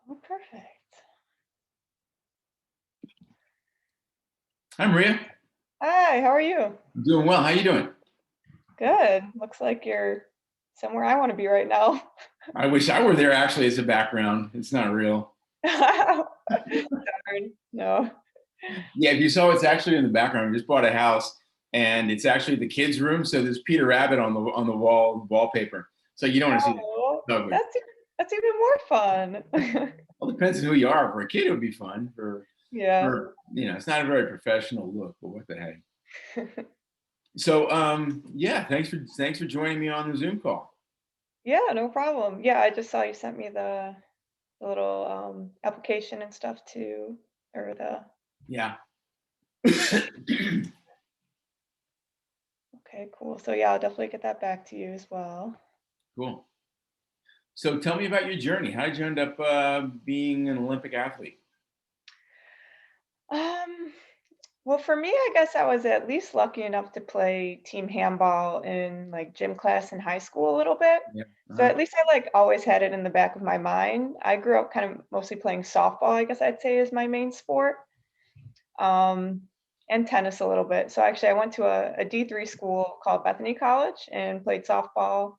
Oh, perfect. Hi, Maria. Hi, how are you? I'm doing well. How you doing? Good. Looks like you're somewhere I want to be right now. I wish I were there actually as a background. It's not real. Darn. No. Yeah, if you saw, it's actually in the background. We just bought a house, and it's actually the kids' room. So there's Peter Rabbit on the wallpaper. So you don't want to see Oh, that. Ugly. that's even more fun. Well, it depends on who you are. For a kid, it would be fun. Yeah. It's not a very professional look, but what the heck. So yeah, thanks for joining me on the Zoom call. Yeah, no problem. Yeah, I just saw you sent me the little application and stuff too, or the Yeah. okay, cool. So yeah, I'll definitely get that back to you as well. Cool. So tell me about your journey. How did you end up being an Olympic athlete? Um, well, for me, I guess I was at least lucky enough to play team handball in like gym class in high school a little bit. Yeah. So at least I like always had it in the back of my mind. I grew up kind of mostly playing softball, I guess I'd say is my main sport. Um, and tennis a little bit. So actually I went to a D3 school called Bethany College and played softball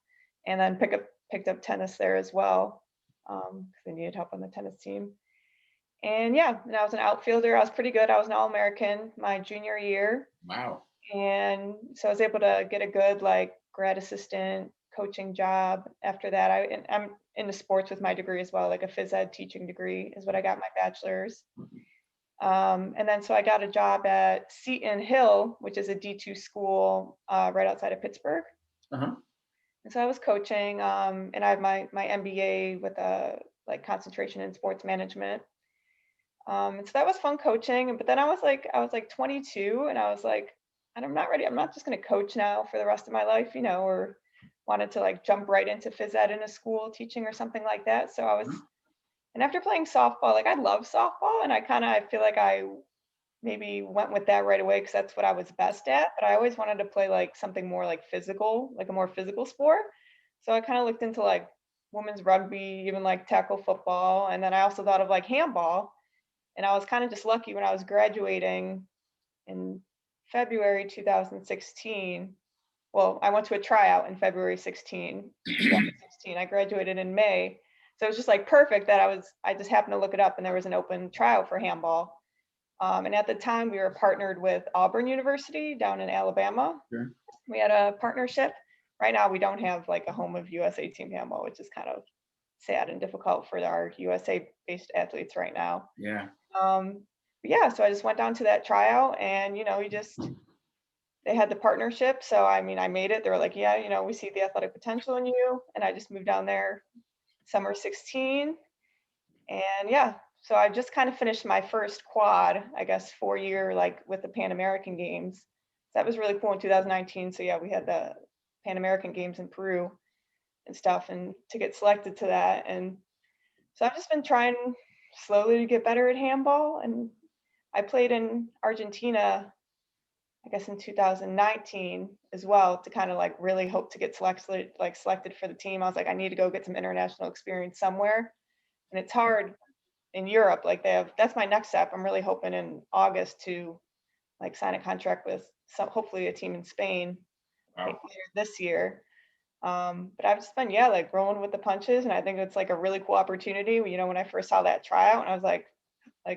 and then picked up tennis there as well. Because I needed help on the tennis team. And yeah, and I was an outfielder. I was pretty good. I was an All-American my junior year. Wow. And so I was able to get a good like grad assistant coaching job after that. I'm into sports with my degree as well, like a phys ed teaching degree is what I got my bachelor's. And then so I got a job at Seton Hill, which is a D2 school right outside of Pittsburgh. Uh-huh. And so I was coaching, and I have my MBA with a like concentration in sports management. And so that was fun coaching. But then I was like 22, and I was like, I'm not ready. I'm not just going to coach now for the rest of my life, or wanted to like jump right into phys ed in a school teaching or something like that. So and after playing softball, like I love softball, and I feel like I maybe went with that right away because that's what I was best at. But I always wanted to play like something more like physical, like a more physical sport. So I kind of looked into like women's rugby, even like tackle football, and then I also thought of like handball. And I was kind of just lucky when I was graduating in February 2016. Well, I went to a tryout in February 2016. I graduated in May. So it was just like perfect that I just happened to look it up and there was an open tryout for handball. And at the time we were partnered with Auburn University down in Alabama. Sure. We had a partnership. Right now we don't have like a home of USA Team Handball, which is kind of sad and difficult for our USA based athletes right now. Yeah. Um, but yeah, so I just went down to that tryout and, they had the partnership. So, I mean, I made it. They were like, yeah, we see the athletic potential in you. And I just moved down there summer 16. And yeah, so I just kind of finished my first quad, I guess, 4 year, like with the Pan American Games. That was really cool in 2019. So yeah, we had the Pan American Games in Peru and stuff and to get selected to that. And so I've just been trying slowly to get better at handball. And I played in Argentina, I guess in 2019 as well, to kind of like really hope to get selected for the team. I was like, I need to go get some international experience somewhere. And it's hard in Europe. Like that's my next step. I'm really hoping in August to like sign a contract with hopefully a team in Spain Wow. later this year. But I've just been, yeah, like rolling with the punches. And I think it's like a really cool opportunity. When I first saw that tryout and I was like,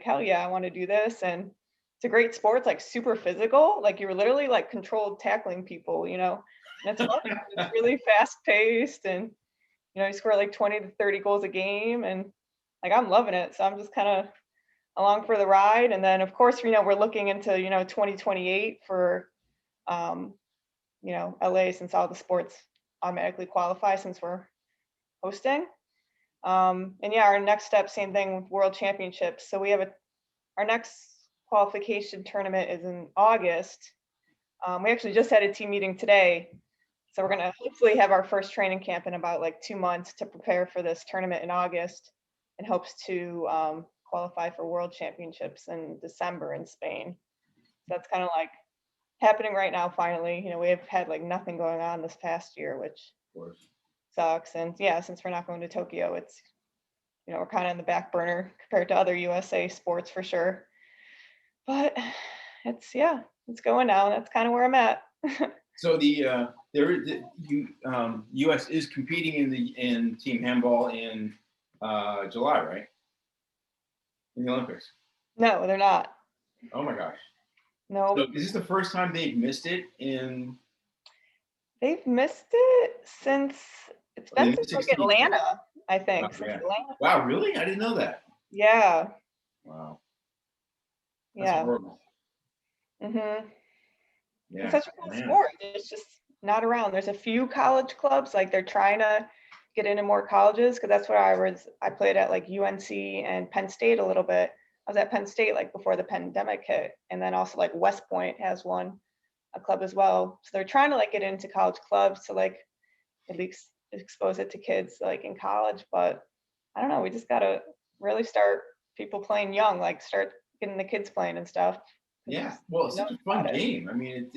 hell yeah, I want to do this. And it's a great sport. It's like super physical. Like you're literally like controlled tackling people, and it's fun. It's really fast paced and, you score like 20 to 30 goals a game. And like, I'm loving it. So I'm just kind of along for the ride. And then of course, we're looking into, 2028 for, LA since all the sports automatically qualify since we're hosting. And yeah, our next step, same thing with World Championships. So we have our next qualification tournament is in August. We actually just had a team meeting today. So we're going to hopefully have our first training camp in about like 2 months to prepare for this tournament in August in hopes to qualify for World Championships in December in Spain. So that's kind of like happening right now, finally. We have had like nothing going on this past year, which Of course. sucks. And yeah, since we're not going to Tokyo, it's we're kind of in the back burner compared to other USA sports for sure. But it's going now. That's kind of where I'm at. So U.S. is competing in team handball in July, right? In the Olympics. No, they're not. Oh my gosh. No, So is this the first time they've missed it they've missed it since it's been since like 16? Atlanta, I think. Wow, Since yeah. Atlanta. Wow, really? I didn't know that. Yeah. Wow. That's Yeah. horrible. Mhm. It's Yeah. such a cool Man. sport. It's just not around. There's a few college clubs, like they're trying to get into more colleges because that's what I was. I played at like UNC and Penn State a little bit. I was at Penn State like before the pandemic hit, and then also like West Point has a club as well. So they're trying to like get into college clubs to like at least expose it to kids like in college. But I don't know. We just gotta really start people playing young, like start getting the kids playing and stuff. Yeah. Well, it's Know such a fun about it. game. I mean,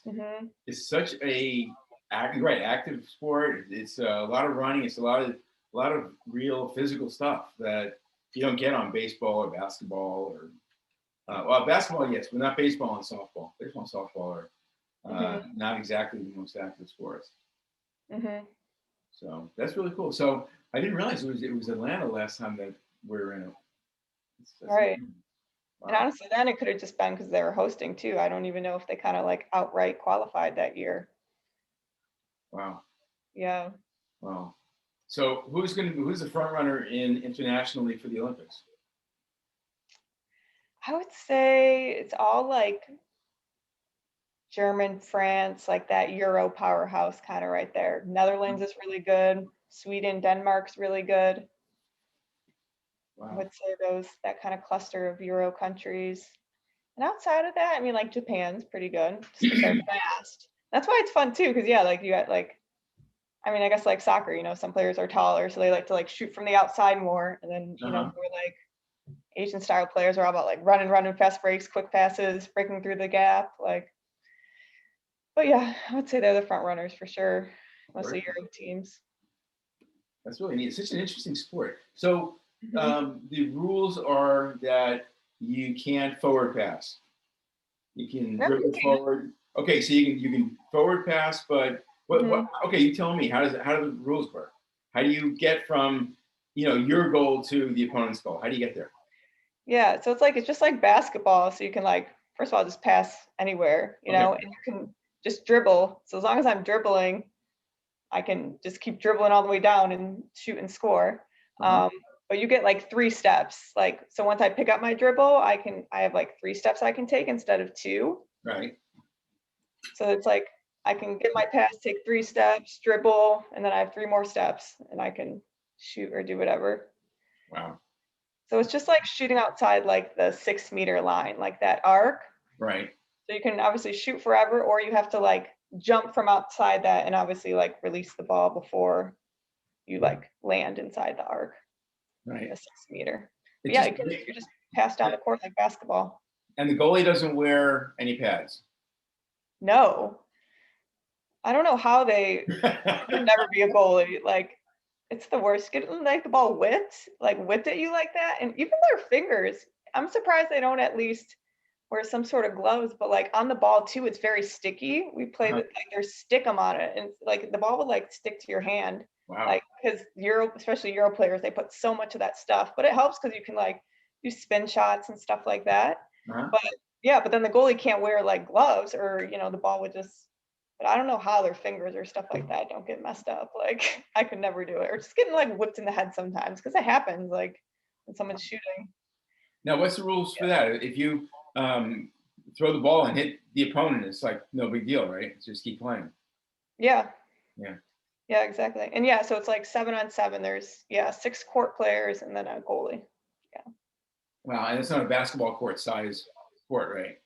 Hmm. it's such active sport. It's a lot of running. It's a lot of real physical stuff that you don't get on baseball or basketball or well, basketball, yes, but not baseball and softball. Baseball and softball are Hmm. not exactly the most active sports. Hmm. So that's really cool. So I didn't realize it was Atlanta last time that we were in it. That's Right. And wow. honestly, then it could have just been because they were hosting too. I don't even know if they kind of like outright qualified that year. Wow. Yeah. Wow. So who's the front runner in internationally for the Olympics? I would say it's all like German, France, like that Euro powerhouse kind of right there. Netherlands is really good. Sweden, Denmark's really good. I Wow. would say that kind of cluster of Euro countries. And outside of that, I mean, like Japan's pretty good just because they're fast. That's why it's fun too, because yeah, like you got like, I mean, I guess like soccer, some players are taller, so they like to like shoot from the outside more, and then Uh-huh. more like Asian style players are all about like running, fast breaks, quick passes, breaking through the gap, like. But yeah, I would say they're the front runners for sure. Very Mostly cool. Euro teams. That's really neat. It's such an interesting sport. So Hmm. the rules are that you can't forward pass. You can No, you dribble forward. Okay, so you can forward pass, but can. what? Okay, you tell me how do the rules work? How do you get from your goal to the opponent's goal? How do you get there? Yeah, so it's just like basketball. So you can like first of all just pass anywhere, Okay. and you can just dribble. So as long as I'm dribbling, I can just keep dribbling all the way down and shoot and score. Uh-huh. Um, but you get like 3 steps. Like so once I pick up my dribble, I have like 3 steps I can take instead of two. Right. So it's like I can get my pass, take 3 steps, dribble, and then I have 3 more steps and I can shoot or do whatever. Wow. So it's just like shooting outside like the 6 meter line, like that arc. Right. So you can obviously shoot forever, or you have to like jump from outside that and obviously like release the ball before you like land inside the arc, Right. the 6 meter. It But yeah, just you just pass down the court like basketball. and the goalie doesn't wear any pads. No, I don't know how I could never be a goalie. Like it's the worst. Getting like the ball whipped at you like that, and even their fingers. I'm surprised they don't at least wear some sort of gloves. But like on the ball too, it's very sticky. We play Uh-huh. with like there's stick 'em on it, and like the ball would like stick to your hand, Wow. like because especially Euro players, they put so much of that stuff. But it helps because you can like do spin shots and stuff like that. Uh-huh. But yeah, but then the goalie can't wear like gloves, or the ball would just. But I don't know how their fingers or stuff like that don't get messed up. Like I could never do it, or just getting like whipped in the head sometimes because it happens. Like when someone's shooting. Now, what's the rules for that? If you um, throw the ball and hit the opponent, it's like no big deal, right? Just keep playing. Yeah, Yeah. yeah, exactly. And yeah, so it's like 7-on-7. There's 6 court players and then a goalie. Yeah, Wow. And it's not a basketball court size court, right?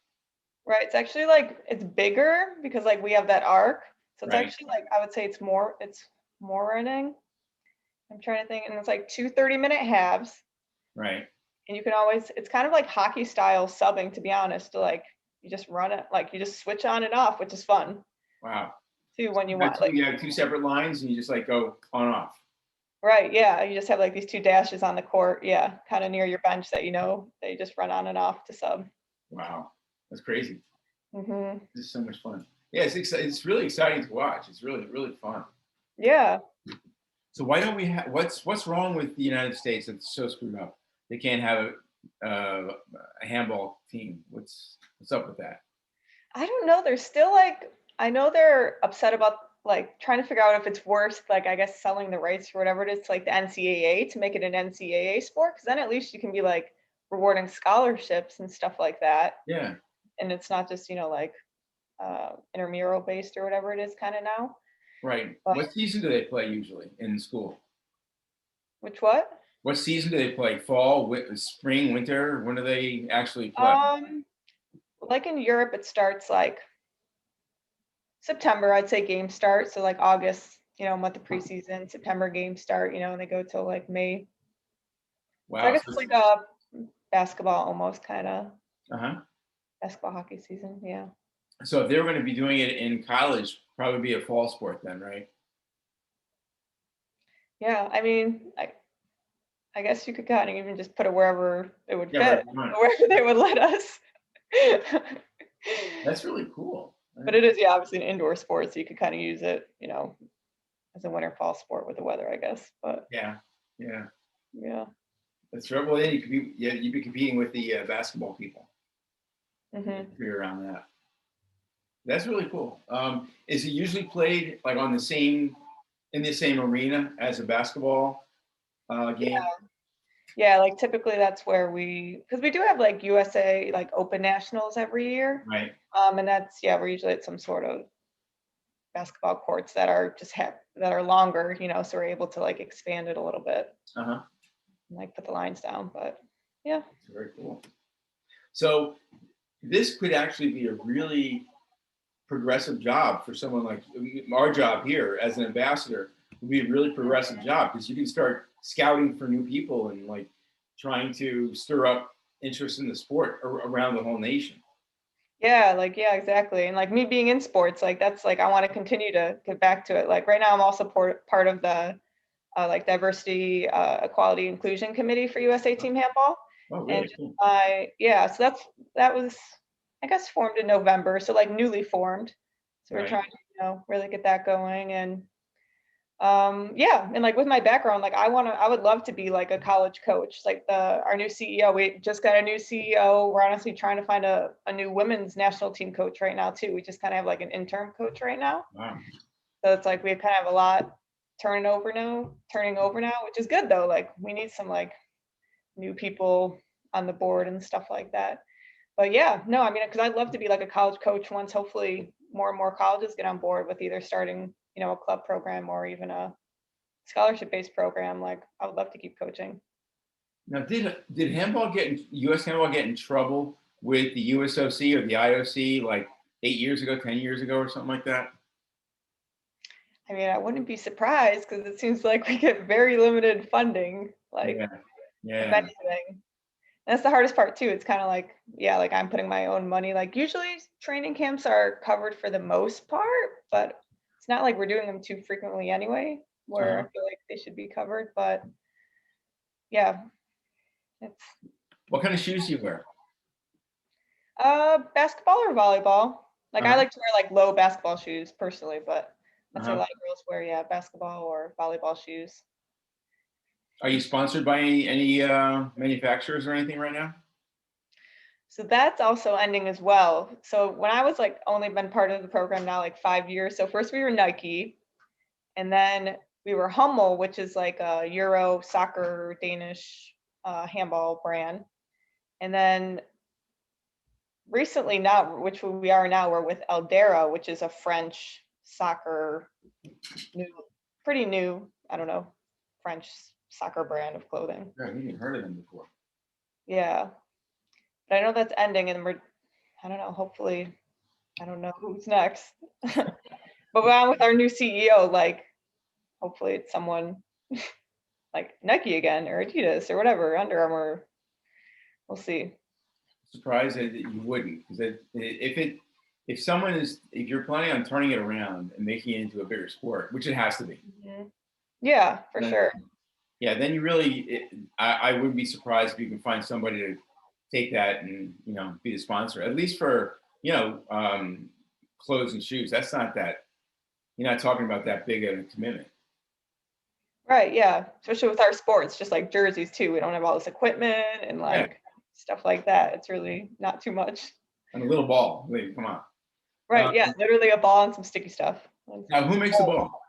right. It's actually like it's bigger because like we have that arc. So it's Right. actually like I would say it's more running. I'm trying to think, and it's like 2 30-minute halves. Right. And you can always it's kind of like hockey style subbing, to be honest, to like you just run it, like you just switch on and off, which is fun Wow. too when you want, like You have two separate lines, and you just like go on off. Right, yeah, you just have, like, these 2 dashes on the court, yeah, kinda near your bench that they just run on and off to sub. Wow, that's crazy. Mhm. This is so much fun. Yeah, it's really exciting to watch. It's really fun. Yeah. So why don't we have what's wrong with the United States that's so screwed up? They can't have a handball team. What's up with that? I don't know, there's still, like I know they're upset about, like, trying to figure out if it's worth, like, I guess, selling the rights or whatever it is to, like, the NCAA to make it an NCAA sport, because then at least you can be, like, rewarding scholarships and stuff like that, Yeah, and it's not just, like, intramural based or whatever it is kinda now. right. But What season do they play usually in school? which what? What season do they play? Fall, spring, winter? When do they actually play? Um, like, in Europe, it starts, like, September, I'd say games start, so, like, August, month of preseason, September games start, and they go till, like, May. So I Wow. guess So it's like a basketball almost kinda uh-huh. basketball hockey season, yeah. So if they were going to be doing it in college, probably be a fall sport then, right? Yeah, I mean, I guess you could kinda even just put it wherever it would Yeah, right. fit, Right. wherever they would let us. That's really cool. But it is, yeah, obviously an indoor sport, so you could kinda use it, as a winter fall sport with the weather, I guess, but Yeah, yeah. yeah. That's right. Well, then you could be yeah, you'd be competing with the basketball people. Mhm. If you're around that. That's really cool. Is it usually played like on the same in the same arena as a basketball game? Yeah, like, typically, that's where because we do have, like, USA, like, open nationals every year, Right. and that's yeah, we're usually at some sort of basketball courts that are that are longer, so we're able to, like, expand it a little bit Uh huh. and, like, put the lines down, but yeah. Very cool. So this could actually be a really progressive job for someone like our job here as an ambassador would be a really progressive job because you can start scouting for new people and like trying to stir up interest in the sport around the whole nation. Yeah, like, yeah, exactly, and, like, me being in sports, like, that's, like, I wanna continue to get back to it, like, right now, I'm also part of the, like, diversity, equality, inclusion committee for USA Team Handball, Oh, and really just cool. yeah, so that was, I guess, formed in November, so, like, newly formed, so we're Right. trying to, really get that going, and yeah, and like with my background, like I would love to be like a college coach. Like our new CEO, we just got a new CEO. We're honestly trying to find a new women's national team coach right now too. We just kind of have like an interim coach right now. Wow. So it's like we kind of have a lot turning over now, which is good though. Like we need some like new people on the board and stuff like that. But yeah, no, I mean, because I'd love to be like a college coach once hopefully more and more colleges get on board with either starting, a club program or even a scholarship-based program, like, I would love to keep coaching. Now, did handball U.S. handball get in trouble with the USOC or the IOC like 8 years ago, 10 years ago, or something like that? I mean, I wouldn't be surprised because it seems like we get very limited funding, like, Yeah, if yeah, anything. That's the hardest part too. It's kinda like, yeah, like, I'm putting my own money like, usually training camps are covered for the most part, but it's not like we're doing them too frequently anyway, where I uh-huh. feel like they should be covered, but yeah, it's What kind of shoes do you wear? basketball or volleyball? Like, I Uh-huh. like to wear, like, low basketball shoes personally, but I'd say a Uh-huh. lot of girls wear, yeah, basketball or volleyball shoes. Are you sponsored by any manufacturers or anything right now? So that's also ending as well. So when I was, like, only been part of the program now, like, 5 years, so first we were Nike, and then we were Hummel, which is like a Euro soccer Danish, handball brand, and then recently now, which we are now, we're with Eldera, which is a French soccer new pretty new, I don't know, French soccer brand of clothing. Yeah, I've even heard of them before. Yeah, but I know that's ending and I don't know, hopefully, I don't know who's next. But now with our new CEO, like, hopefully it's someone like Nike again or Adidas or whatever, Under Armour. We'll see. Surprised that you wouldn't, because if you're planning on turning it around and making it into a bigger sport, which it has to be, Mhm. Yeah, for Then, sure. yeah, then you really, I wouldn't be surprised if you can find somebody to take that and, be the sponsor, at least for, clothes and shoes. That's not that, you're not talking about that big of a commitment. Right, yeah. Especially with our sports, just like jerseys too. We don't have all this equipment and Yeah. like stuff like that. It's really not too much. And a little ball. Wait, come on. Right, yeah, literally a ball and some sticky stuff. Now, who makes the ball?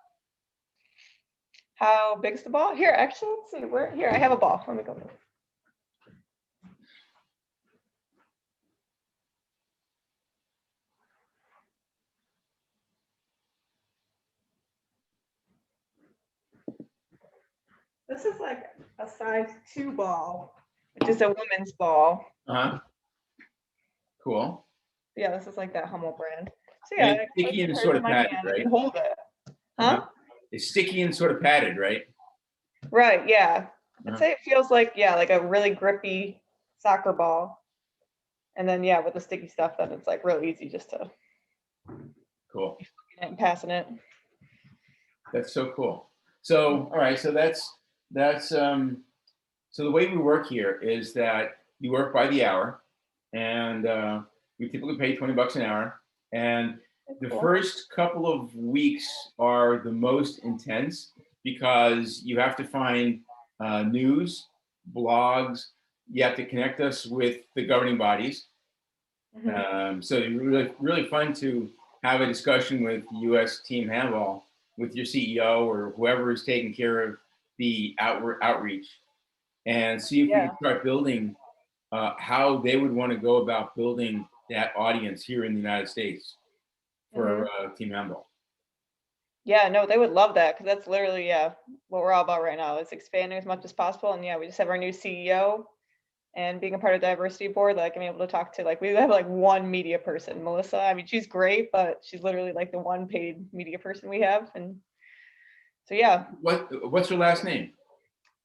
How big's the ball? Here, actually, let's see. Where here, I have a ball. Let me go. This is like a size 2 ball, which is a women's ball. Uh-huh. Cool. Yeah, this is like that Hummel brand. So And yeah, it's I sticky put and hers sort in of my padded, hand right? and hold it. Uh-huh. Huh? It's sticky and sort of padded, right? Right, yeah. I'd Uh-huh. say it feels like, yeah, like a really grippy soccer ball. And then yeah, with the sticky stuff, then it's like real easy just to Cool. be flicking it and passing it. That's so cool. So, all right, so that's so the way we work here is that you work by the hour, and we typically pay $20 an hour. And That's the cool. first couple of weeks are the most intense because you have to find news, blogs. You have to connect us with the governing bodies. So it's really fun to have a discussion with US Team Handball with your CEO or whoever is taking care of the outreach, and see if we Yeah. can start building how they would want to go about building that audience here in the United States for hmm Team Handball. Yeah, no, they would love that because that's literally, yeah, what we're all about right now is expanding as much as possible. And yeah, we just have our new CEO and being a part of the diversity board, like I'm able to talk to like we have like one media person, Melissa. I mean, she's great, but she's literally like the one paid media person we have. And so yeah, What's your last name?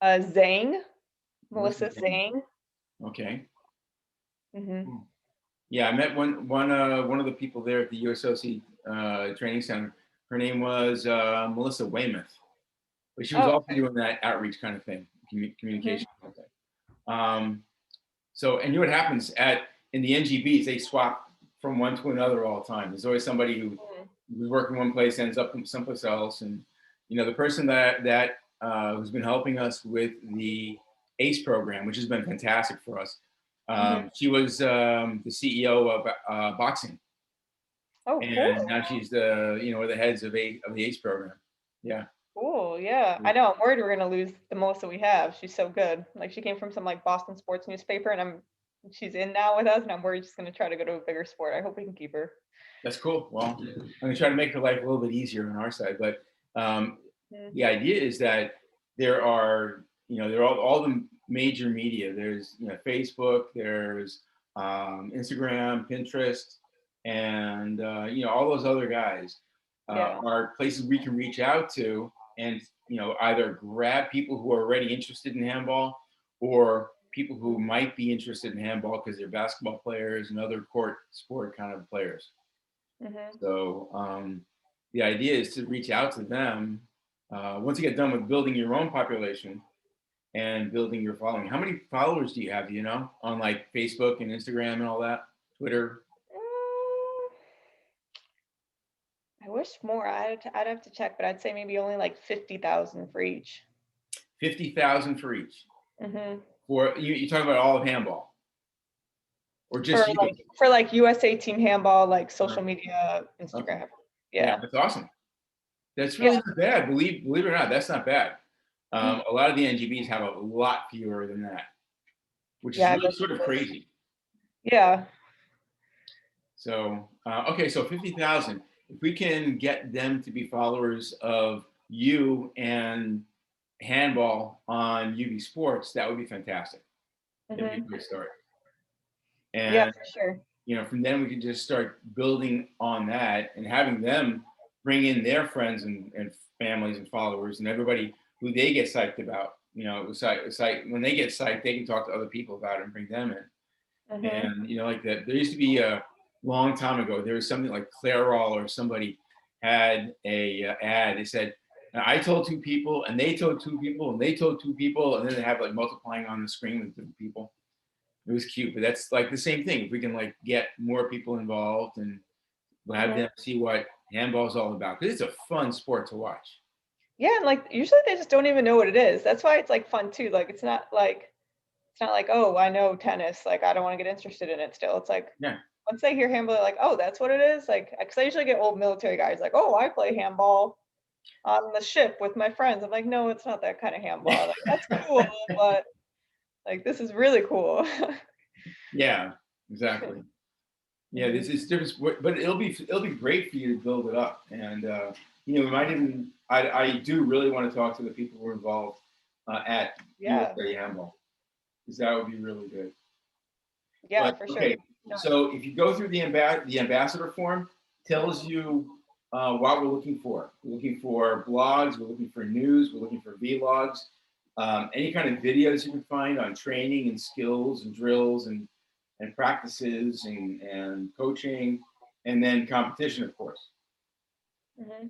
Zhang, Melissa Melissa Zane. Zhang. Okay. hmm Yeah, I met one of the people there at the USOC training center. Her name was Melissa Weymouth, but she was Oh, also okay. doing that outreach kind of thing, hmm communication. Kind of thing. So, and you know what happens in the NGBs, they swap from one to another all the time. There's always somebody who was working one place ends up someplace else, and the person that who's been helping us with the ACE program, which has been fantastic for us. hmm She was the CEO of boxing, Oh, cool. and now she's the heads of the ACE program. Yeah. Cool. Yeah. I know. I'm worried we're gonna lose the Melissa we have. She's so good. Like she came from some like Boston sports newspaper and she's in now with us and I'm worried she's gonna try to go to a bigger sport. I hope we can keep her. That's cool. Well, I'm gonna try to make her life a little bit easier on our side, but um, Mhm. the idea is that there are all the major media. There's Facebook, there's Instagram, Pinterest, and all those other guys Yeah. are places we can reach out to and either grab people who are already interested in handball or people who might be interested in handball because they're basketball players and other court sport kind of players. hmm So the idea is to reach out to them once you get done with building your own population and building your following. How many followers do you have? Do you know on like Facebook and Instagram and all that, Twitter? I wish more. I'd have to check, but I'd say maybe only like 50,000 for each. 50,000 for each. hmm For you talking about all of handball or For just you? like USA Team Handball, like Uh, social media, okay, Instagram. yeah, Yeah. that's awesome. That's Yeah. really not bad. Believe it or not, that's not bad. Mhm. A lot of the NGBs have a lot fewer than that, which is Yeah, I really bet sort of she is. crazy. Yeah. So, okay, so 50,000. If we can get them to be followers of you and handball on UBsports, that would be fantastic. It'd be a hmm great start. Yeah, And, for sure. from then we can just start building on that and having them bring in their friends and families and followers and everybody who they get psyched about. When they get psyched, they can talk to other people about it and bring them in. hmm And like that, there used to be a long time ago. There was something like Clairol or somebody had a ad. They said, And I told two people, and they told two people, and they told two people, and then they have like multiplying on the screen with different people. It was cute, but that's like the same thing. If we can like get more people involved and we'll have them see what handball is all about, because it's a fun sport to watch. Yeah, and like usually they just don't even know what it is. That's why it's like fun too. Like it's not like, oh, I know tennis. Like I don't want to get interested in it still. It's like Yeah. once they hear handball, they're like, oh, that's what it is. Like, because I usually get old military guys like, oh, I play handball on the ship with my friends. I'm like, no, it's not that kind of handball. Like that's cool, but like this is really cool. Yeah, exactly. Yeah, this is different, but it'll be great for you to build it up, and we might even. I do really want to talk to the people who are involved at Yeah, USA Handball, because that would be really good. yeah, But for sure. okay, so if you go through the ambassador form, tells you what we're looking for. We're looking for blogs. We're looking for news. We're looking for vlogs. Any kind of videos you can find on training and skills and drills and practices and coaching, and then competition, of course. Hmm.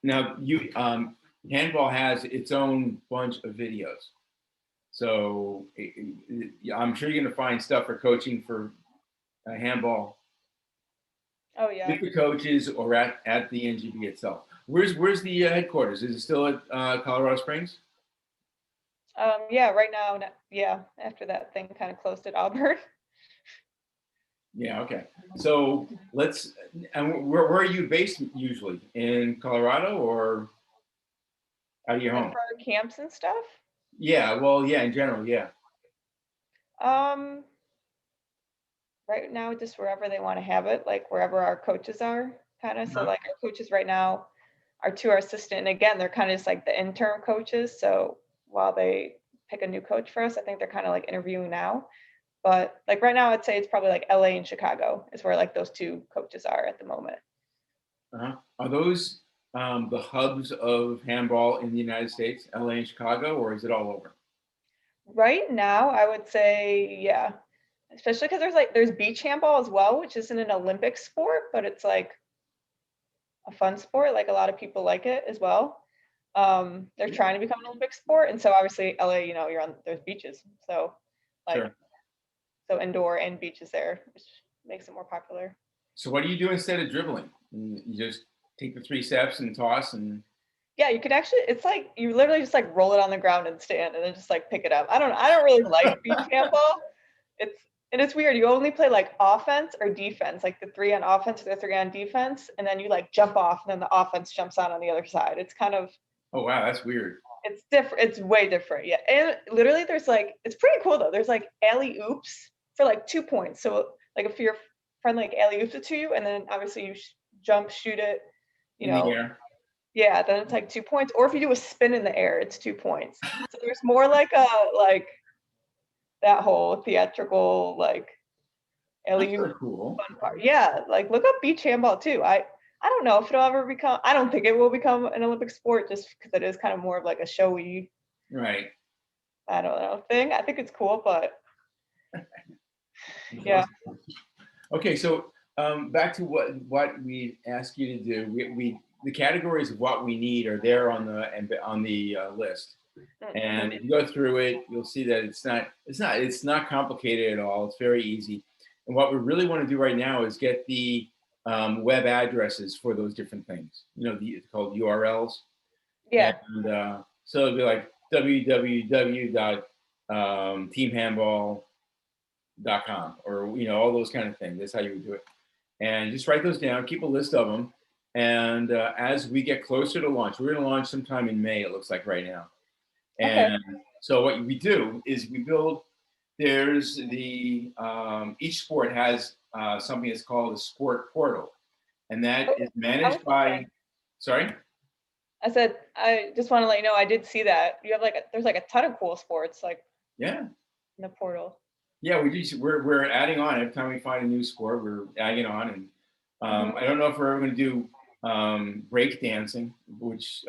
Now, handball has its own bunch of videos. So I'm sure you're going to find stuff for coaching for handball Oh yeah. with the coaches or at the NGB itself. Where's the headquarters? Is it still at Colorado Springs? Yeah, right now, yeah, after that thing kind of closed at Auburn. Yeah, okay. So and where are you based usually? In Colorado or out of your Like home? for our camps and stuff. Yeah, well, yeah, in general, yeah. Um, right now, just wherever they want to have it, like wherever our coaches are, kind of. So Uh-huh. like our coaches right now are two our assistant, and again, they're kind of just like the interim coaches. So while they pick a new coach for us, I think they're kind of like interviewing now. But like right now, I'd say it's probably like LA and Chicago is where like those two coaches are at the moment. Uh-huh. Are those the hubs of handball in the United States, LA and Chicago, or is it all over? Right now, I would say, yeah, especially because there's beach handball as well, which isn't an Olympic sport, but it's like a fun sport. Like a lot of people like it as well. They're trying to become an Olympic sport, and so obviously LA, there's beaches, so like Sure. so indoor and beaches there, which makes it more popular. So what do you do instead of dribbling? You just take the 3 steps and toss and Yeah, you could actually. It's like you literally just like roll it on the ground and stand, and then just like pick it up. I don't really like beach handball. It's and it's weird. You only play like offense or defense, like the three on offense or the three on defense, and then you like jump off, and then the offense jumps on the other side. It's kind of oh wow, that's weird. it's different. It's way different. Yeah, and literally, there's like it's pretty cool though. There's like alley oops for like 2 points. So like if your friend like alley oops it to you, and then obviously you jump, shoot it, you In the know, air. yeah, then it's like 2 points. Or if you do a spin in the air, it's 2 points. So there's more like that whole theatrical like That's alley really cool. fun part. Yeah, like look up beach handball too. I don't know if it'll ever become. I don't think it will become an Olympic sport just because it is kind of more of like a showy. Right. I don't know thing. I think it's cool, but That's yeah. awesome. Okay, so back to what we ask you to do. We the categories of what we need are there on the list. And Mhm. if you go through it, you'll see that it's not complicated at all. It's very easy. And what we really want to do right now is get the web addresses for those different things. It's called URLs. Yeah. And so it'll be like www.teamhandball.com or all those kind of things. That's how you would do it. And just write those down. Keep a list of them. And as we get closer to launch, we're going to launch sometime in May. It looks like right now. Okay. And so what we do is we build. There's each sport has something that's called a sport portal, and that Oh, is I was managed just by. saying. Sorry. I said I just want to let you know I did see that you have there's like a ton of cool sports like Yeah. in the portal. Yeah, we're adding on every time we find a new sport. We're adding on, and Hmm. I don't know if we're ever going to do break dancing, which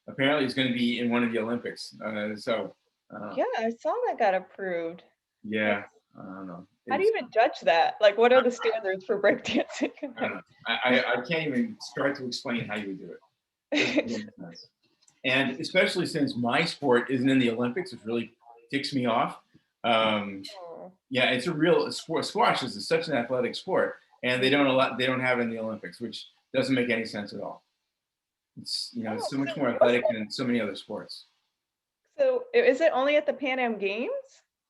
apparently is going to be in one of the Olympics. Yeah, I saw that got approved. Yeah, That's I don't know. how do you even judge that? Like, what are the standards for breakdancing? I don't know. I can't even start to explain how you would do it. Doesn't make any sense. And especially since my sport isn't in the Olympics, which really ticks me off. Oh. Yeah, it's a real sport. Squash is such an athletic sport, and they don't have it in the Olympics, which doesn't make any sense at all. It's it's Oh, so so much more was athletic it? than so many other sports. So is it only at the Pan Am Games,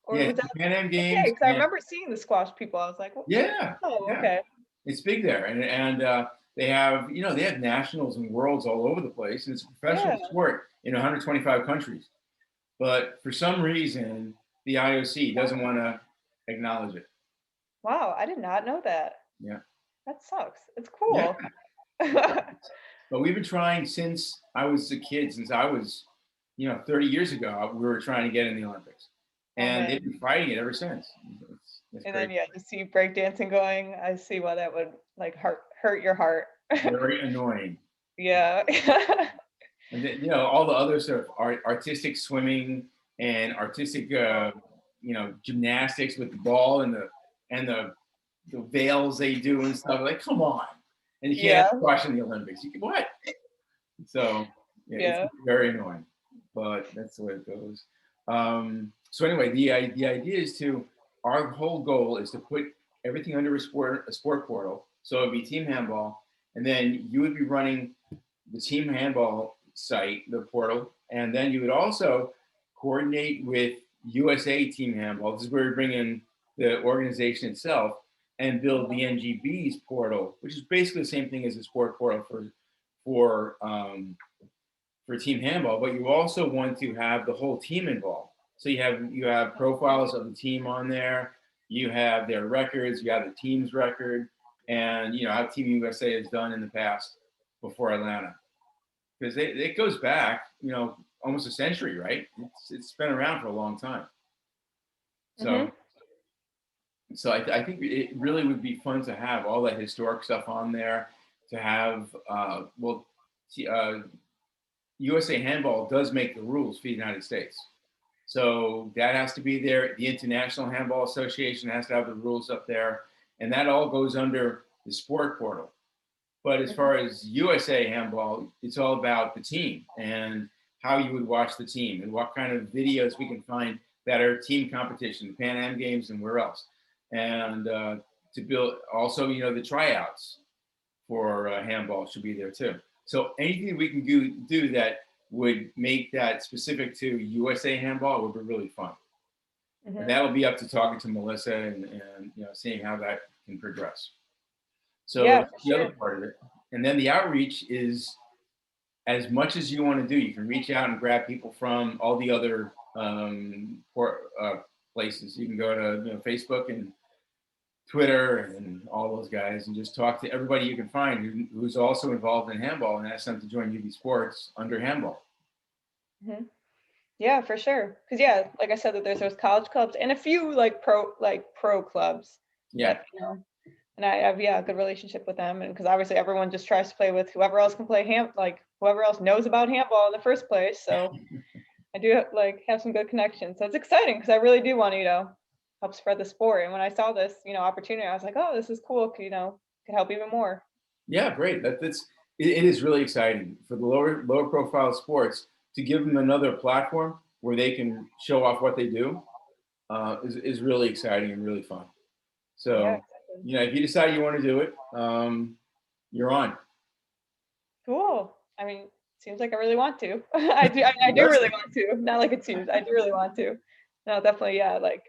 or Yeah, was it's that the Pan Am okay? Games, Because I and remember seeing the squash people. I was like, yeah, oh, yeah, okay. it's big there, and they have they have nationals and worlds all over the place, and it's a professional Yeah. sport in 125 countries. But for some reason, the IOC doesn't want to acknowledge it. Wow, I did not know that. Yeah, That sucks. It's yeah. cool. But we've been trying since I was a kid, since I was, 30 years ago, we were trying to get in the Olympics. Oh And man. they've been fighting it ever since. It's And then crazy. yeah, to see breakdancing going, I see why that would like hurt your heart. Very annoying. Yeah. And then, all the other sort of artistic swimming and artistic, gymnastics with the ball and the veils they do and stuff. Like, come on. And you can't have Yeah. squash in the Olympics. You can what? So yeah, it's Yeah. very annoying, but that's the way it goes. So anyway, the idea is our whole goal is to put everything under a sport portal. So it'd be Team Handball, and then you would be running the Team Handball site, the portal, and then you would also coordinate with USA Team Handball. This is where we bring in the organization itself and build the NGB's portal, which is basically the same thing as a sport portal for um, for Team Handball. But you also want to have the whole team involved. So you have profiles of the team on there. You have their records. You have the team's record, and how Team USA has done in the past before Atlanta, because it goes back almost a century, right? It's been around for a long time. Mhm. So I think it really would be fun to have all that historic stuff on there. To have USA Handball does make the rules for the United States. So that has to be there. The International Handball Association has to have the rules up there. And that all goes under the sport portal. But as Mhm. far as USA Handball, it's all about the team and how you would watch the team and what kind of videos we can find that are team competition, the Pan Am Games and where else. And to build also, the tryouts for handball should be there too. So anything we can do that would make that specific to USA Handball would be really fun. And Mhm. that'll be up to talking to Melissa and seeing how that can progress. So Yeah, for that's the other sure. part of it. And then the outreach is as much as you want to do. You can reach out and grab people from all the other places. You can go to Facebook and Twitter and all those guys and just talk to everybody you can find who's also involved in handball and ask them to join UBsports under handball. Mhm. Yeah, for sure. Because yeah, like I said, that there's those college clubs and a few like pro clubs Yeah. that and I have a good relationship with them, and because obviously everyone just tries to play with whoever else can play like whoever else knows about handball in the first place. So I do like have some good connections. So it's exciting because I really do want to help spread the sport. And when I saw this opportunity, I was like, oh, this is cool. Could help even more. Yeah, great. It is really exciting for the lower profile sports to give them another platform where they can show off what they do is really exciting and really fun. Yeah, So, exactly. if you decide you want to do it, you're on. Cool. I mean, seems like I really want to. I do Yes. really want to. Not like it seems. I do really want to. No, definitely. Yeah, like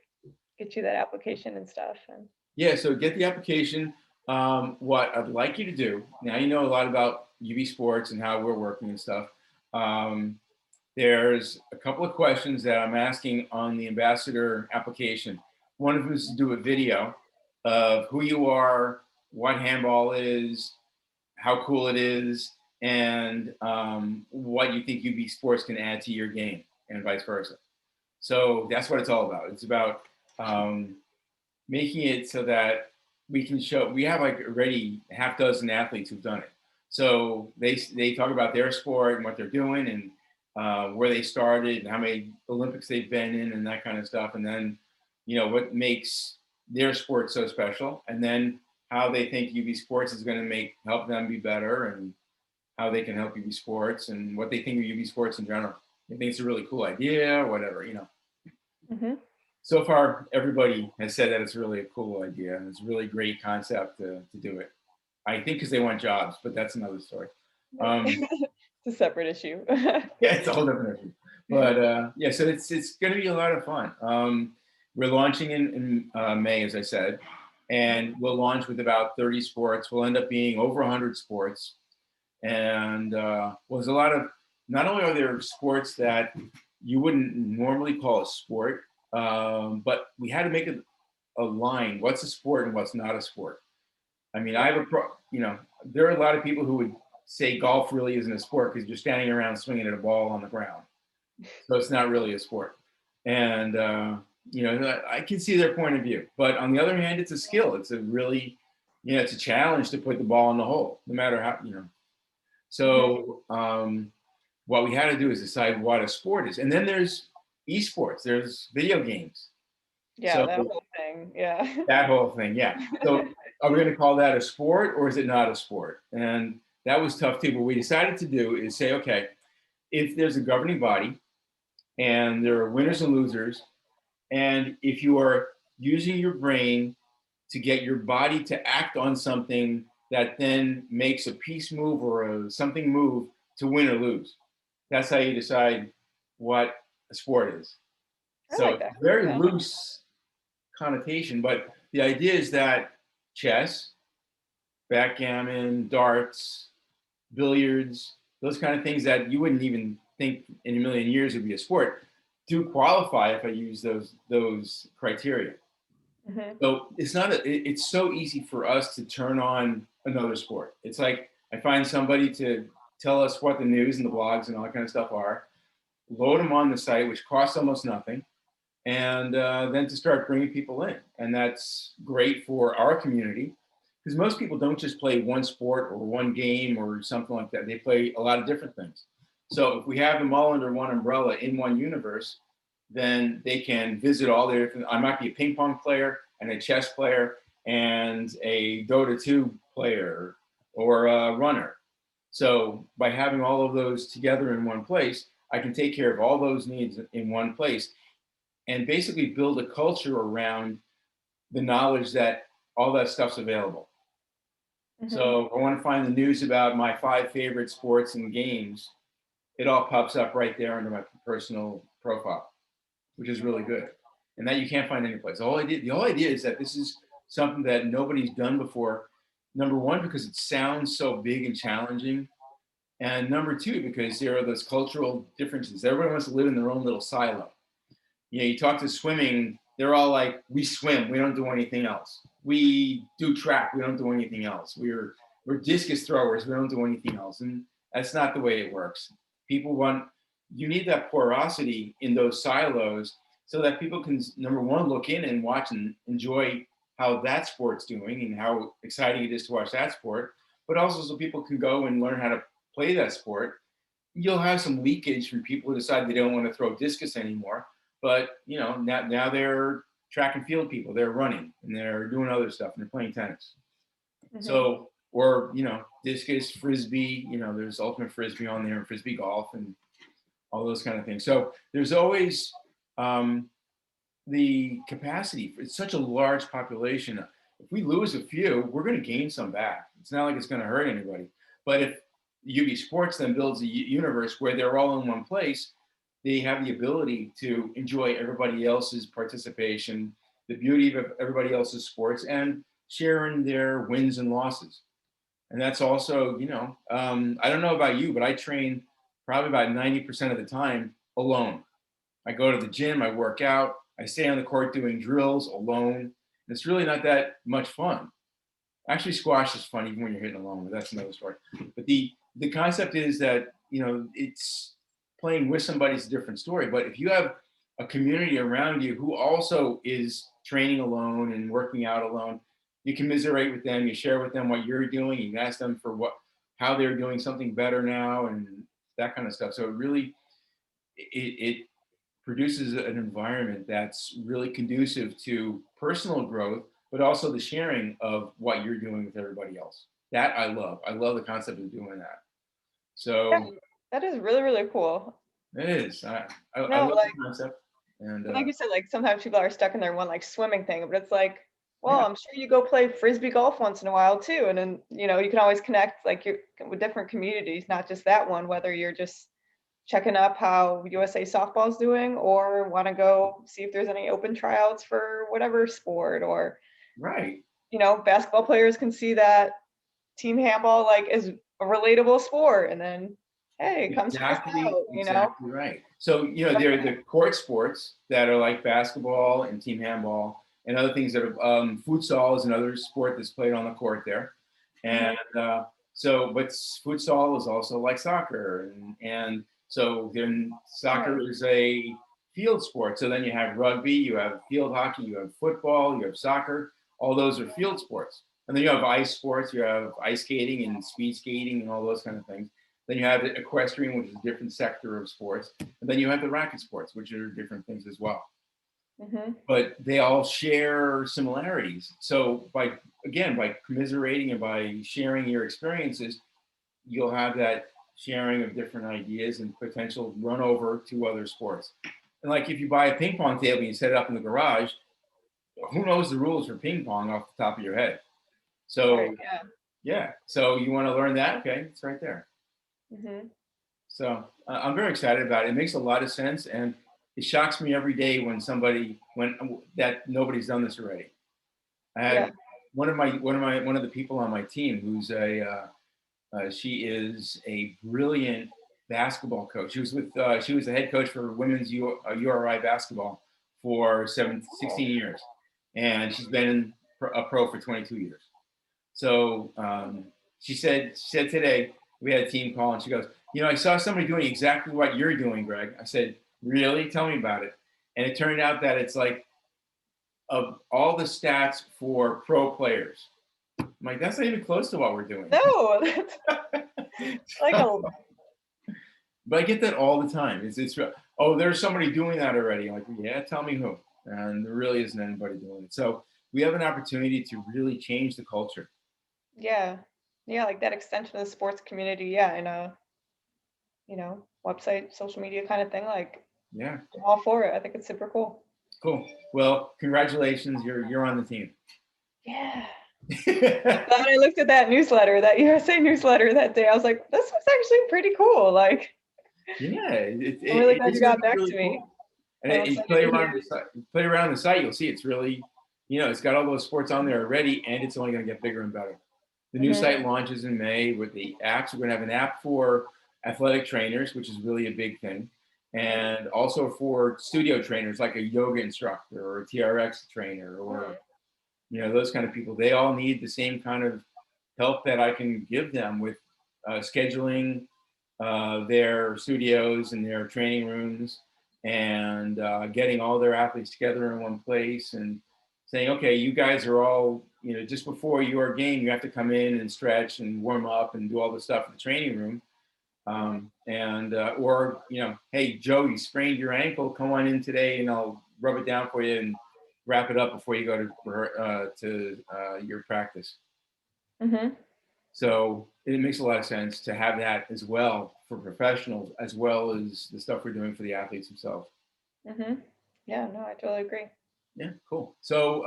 get you that application and stuff. And Yeah, so get the application. What I'd like you to do, now you know a lot about UB Sports and how we're working and stuff. Um, there's a couple of questions that I'm asking on the ambassador application. One of them is to do a video of who you are, what handball is, how cool it is, and what you think UB Sports can add to your game, and vice versa. So that's what it's all about. It's about um, making it so that we can show. We have like already half dozen athletes who've done it. So they talk about their sport and what they're doing and where they started and how many Olympics they've been in and that kind of stuff. And then what makes their sport so special, and then how they think UB Sports is going to help them be better, and how they can help UBsports and what they think of UBsports in general. They think it's a really cool idea, or whatever, you know. Hmm. So far, everybody has said that it's really a cool idea and it's a really great concept to do it. I think because they want jobs, but that's another story. Um, It's a separate issue. yeah, it's a whole different issue. But yeah, so it's going to be a lot of fun. We're launching in May, as I said, and we'll launch with about 30 sports. We'll end up being over 100 sports. And well, there's a lot of, not only are there sports that you wouldn't normally call a sport, but we had to make a line, what's a sport and what's not a sport. I mean, I have you know, there are a lot of people who would say golf really isn't a sport because you're standing around swinging at a ball on the ground. So it's not really a sport. And, you know, I can see their point of view. But on the other hand, it's a skill. It's a really, you know, it's a challenge to put the ball in the hole, no matter how, you know. Hmm. So what we had to do is decide what a sport is. And then there's esports, there's video games. Yeah, So that whole thing. Yeah. that whole thing, yeah. So are we going to call that a sport or is it not a sport? And that was tough too. What we decided to do is say, okay, if there's a governing body and there are winners and losers, and if you are using your brain to get your body to act on something that then makes a piece move or something move to win or lose, that's how you decide what a sport is. I So like it's that. very Yeah. loose connotation, but the idea is that chess, backgammon, darts, billiards, those kind of things that you wouldn't even think in a million years would be a sport, do qualify if I use those criteria. Hmm. So it's not it's so easy for us to turn on another sport. It's like I find somebody to tell us what the news and the blogs and all that kind of stuff are, load them on the site, which costs almost nothing, and then to start bringing people in. And that's great for our community because most people don't just play one sport or one game or something like that. They play a lot of different things. So if we have them all under one umbrella in one universe, then they can visit all their different. I might be a ping pong player and a chess player and a Dota 2 player or a runner. So by having all of those together in one place, I can take care of all those needs in one place and basically build a culture around the knowledge that all that stuff's available. Hmm. So if I want to find the news about my 5 favorite sports and games, it all pops up right there under my personal profile, which is really good. And that you can't find anyplace. The whole idea is that this is something that nobody's done before. Number one, because it sounds so big and challenging. And number two, because there are those cultural differences. Everyone wants to live in their own little silo. You know, you talk to swimming, they're all like, we swim, we don't do anything else. We do track, we don't do anything else. We're discus throwers, we don't do anything else. And that's not the way it works. People want, you need that porosity in those silos so that people can, number one, look in and watch and enjoy how that sport's doing and how exciting it is to watch that sport, but also so people can go and learn how to play that sport. You'll have some leakage from people who decide they don't want to throw discus anymore, but you know, now they're track and field people. They're running and they're doing other stuff and they're playing tennis. Hmm. So, or you know, discus, frisbee. You know, there's ultimate frisbee on there and frisbee golf and all those kind of things. So there's always um, the capacity. It's such a large population. If we lose a few, we're going to gain some back. It's not like it's going to hurt anybody. But if UBsports then builds a universe where they're all in one place, they have the ability to enjoy everybody else's participation, the beauty of everybody else's sports, and sharing their wins and losses. And that's also, you know, I don't know about you, but I train probably about 90% of the time alone. I go to the gym, I work out, I stay on the court doing drills alone. It's really not that much fun. Actually, squash is fun even when you're hitting alone, but that's another story. But the concept is that, you know, it's playing with somebody is a different story. But if you have a community around you who also is training alone and working out alone, you commiserate with them, you share with them what you're doing, you ask them for how they're doing something better now and that kind of stuff. So it really it produces an environment that's really conducive to personal growth, but also the sharing of what you're doing with everybody else. That I love. I love the concept of doing that. Yeah, So that is really, really cool. it is. I No, love the like concept. And like you said, like sometimes people are stuck in their one like swimming thing, but it's like, well, yeah, I'm sure you go play frisbee golf once in a while too, and then you can always connect like you with different communities, not just that one. Whether you're just checking up how USA softball's doing, or want to go see if there's any open tryouts for whatever sport, or right. basketball players can see that team handball like is a relatable sport, and then hey, come check us Exactly, out. exactly right. So, there are the court sports that are like basketball and team handball and other things that are futsal is another sport that's played on the court there. And Mhm. but futsal is also like soccer. And so then soccer Right. is a field sport. So then you have rugby, you have field hockey, you have football, you have soccer. All those are field sports. And then you have ice sports, you have ice skating and speed skating and all those kind of things. Then you have equestrian, which is a different sector of sports. And then you have the racket sports, which are different things as well. Mhm. But they all share similarities. So by commiserating and by sharing your experiences, you'll have that sharing of different ideas and potential run over to other sports. And like if you buy a ping pong table and you set it up in the garage, who knows the rules for ping pong off the top of your head? Right. So Yeah. yeah, so you want to learn that? Okay, it's right there. Mhm. So I'm very excited about it. It makes a lot of sense, and it shocks me every day when that nobody's done this already. I Yeah. had one of the people on my team who's she is a brilliant basketball coach. She was the head coach for women's URI basketball for Cool. 16 years, and she's been a pro for 22 years. So she said today we had a team call, and she goes, I saw somebody doing exactly what you're doing, Greg. I said, really? Tell me about it. And it turned out that it's like of all the stats for pro players. I'm like, that's not even close to what we're doing. No, that's like a But I get that all the time. Oh, there's somebody doing that already. I'm like, yeah, tell me who. And there really isn't anybody doing it. So we have an opportunity to really change the culture. yeah. Yeah, like that extension of the sports community, yeah, in a, website, social media kind of thing. Like Yeah, I'm all for it. I think it's super cool. cool. Well, congratulations. You're on the team. Yeah. I'm glad I looked at that newsletter, that USA newsletter that day. I was like, this was actually pretty cool. Like, Yeah, I'm really glad it's you going to got be back really to me. cool. And And I'm you excited to hear. play around the site, you'll see it's really, it's got all those sports on there already, and it's only going to get bigger and better. The new Mhm. site launches in May with the apps. We're going to have an app for athletic trainers, which is really a big thing, and also for studio trainers like a yoga instructor or a TRX trainer or Mhm. those kind of people. They all need the same kind of help that I can give them with scheduling their studios and their training rooms and getting all their athletes together in one place and saying, okay, you guys are all, just before your game, you have to come in and stretch and warm up and do all the stuff in the training room. Mhm. Or, hey, Joe, you sprained your ankle. Come on in today and I'll rub it down for you and wrap it up before you go to your practice. Mhm. So it makes a lot of sense to have that as well for professionals, as well as the stuff we're doing for the athletes themselves. Mhm. Yeah, no, I totally agree. Yeah, cool. So,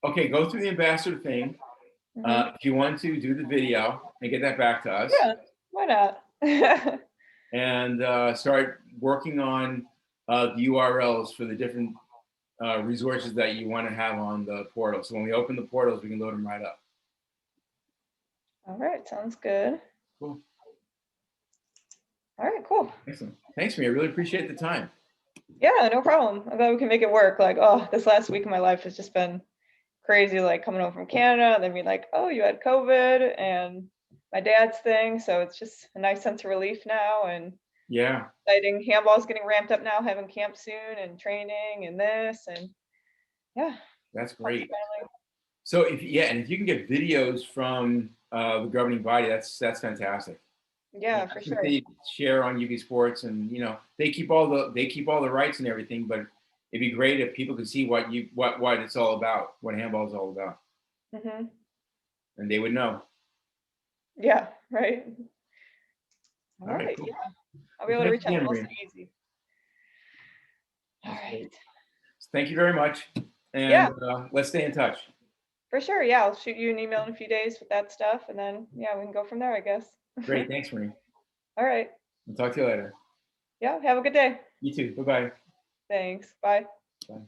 okay, go through the ambassador thing. Mhm. If you want to do the video and get that back to us Yeah, why not? and start working on the URLs for the different resources that you want to have on the portal. So when we open the portals, we can load them right up. All right, sounds good. Cool. All right, cool. Excellent. Thanks, me. I really appreciate the time. Yeah, no problem. I'm glad we can make it work. Like, oh, this last week of my life has just been crazy, like coming home from Canada and then being like, oh, you had COVID and my dad's thing. So it's just a nice sense of relief now, and Yeah, exciting. Handball's getting ramped up now, having camp soon and training and this. And yeah, that's fun to great. finally. So if you can get videos from the governing body, that's fantastic. Yeah, for That's what sure. they share on UBsports, and they keep all the rights and everything. But it'd be great if people could see what it's all about, what handball is all about, Hmm. and they would know. Yeah, right. All All right, right. cool. Yeah. I'll be Well, able to thanks reach out again, nice Maria. and easy. All That's right. great. Thank you very much. And Yeah, let's stay in touch. for sure. Yeah, I'll shoot you an email in a few days with that stuff, and then yeah, we can go from there, I guess. Great. Thanks, Maria. All right. I'll talk to you later. Yeah. Have a good day. You too. Bye-bye. Thanks. Bye. Bye.